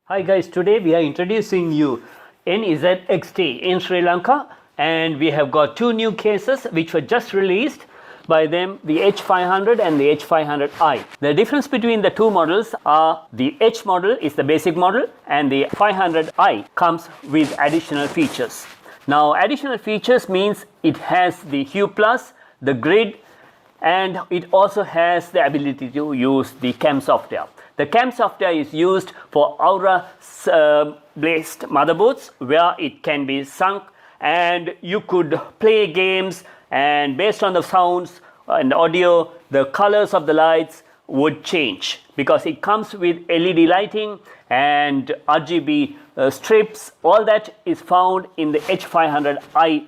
Hi guys, today we are introducing you NZXT in Sri Lanka, and we have got two new cases which were just released by them, the H500 and the H500i. The difference between the two models are the H model is the basic model and the 500i comes with additional features. Now additional features means it has the Hue Plus, the grid, and it also has the ability to use the CAM software. The CAM software is used for Aura-based motherboards where it can be sunk and you could play games, and based on the sounds and audio, the colors of the lights would change because it comes with LED lighting and RGB strips. All that is found in the H500i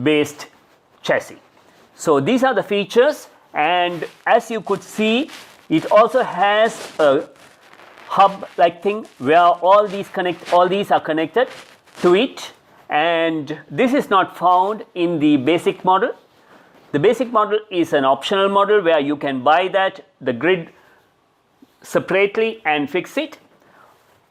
based chassis. So these are the features, and as you could see, it also has a hub like thing where all these are connected to it, and this is not found in the basic model. The basic model is an optional model where you can buy the grid separately and fix it,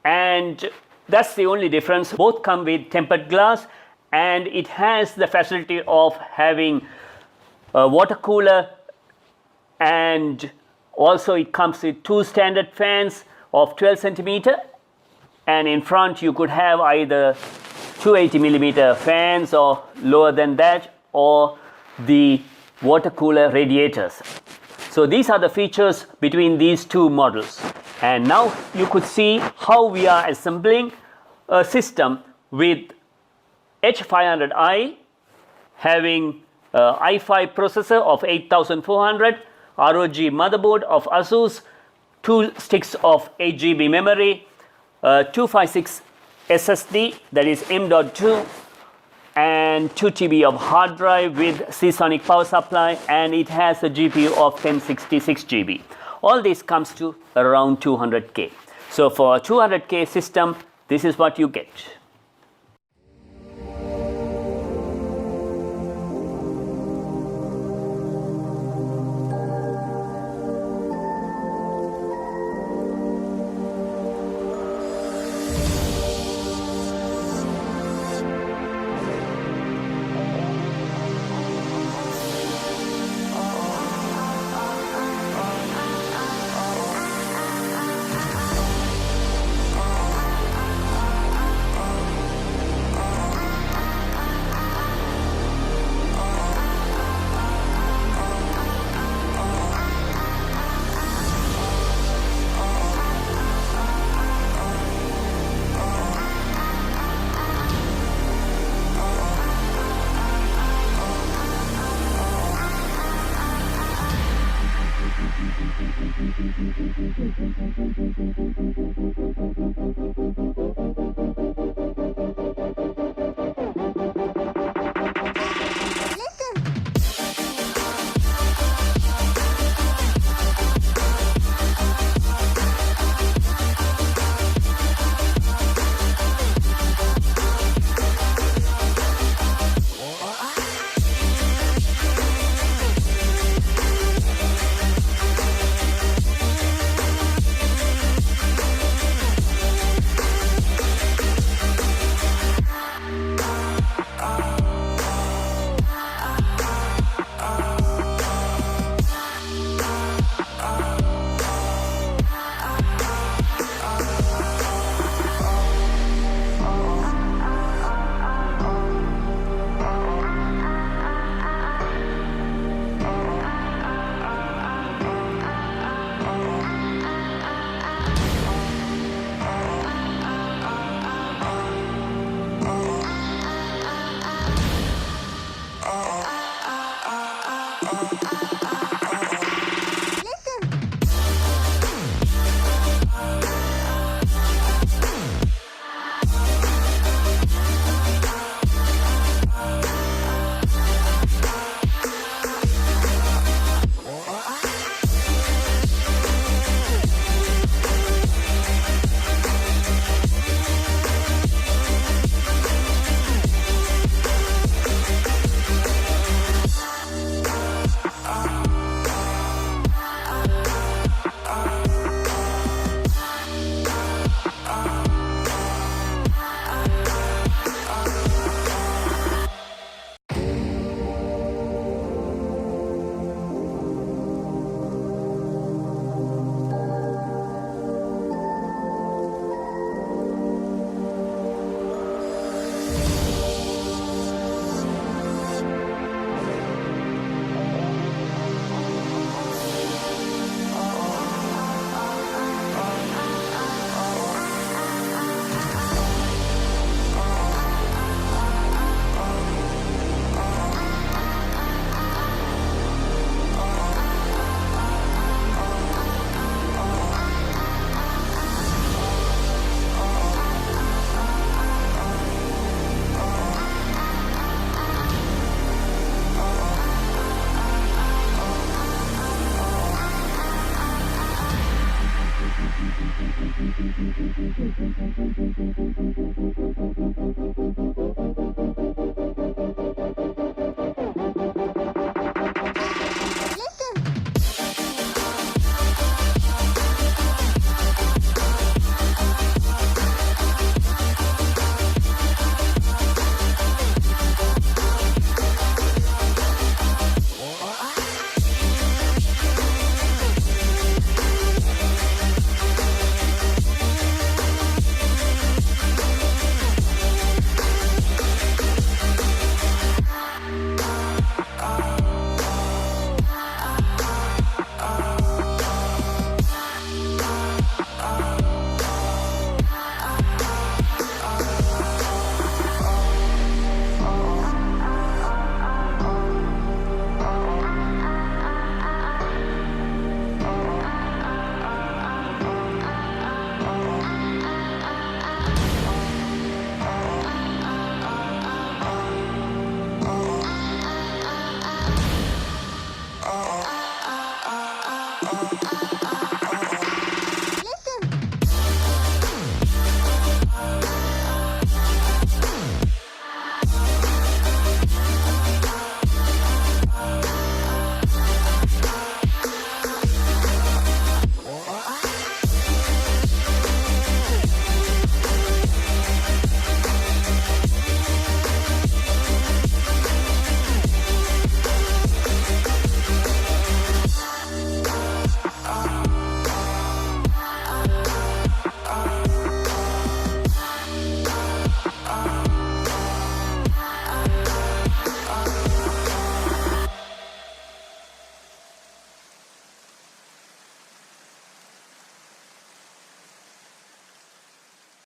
and that's the only difference. Both come with tempered glass, and it has the facility of having a water cooler, and also it comes with two standard fans of 12 centimeter, and in front you could have either 280mm fans or lower than that, or the water cooler radiators. So these are the features between these two models, and now you could see how we are assembling a system with H500i having i5 processor of 8400, ROG motherboard of Asus, 2 sticks of 8GB memory, 256 SSD, that is M.2, and 2 TB of hard drive with Seasonic power supply, and it has a GPU of 1066 GB. All this comes to around 200K. So for a 200K system, this is what you get.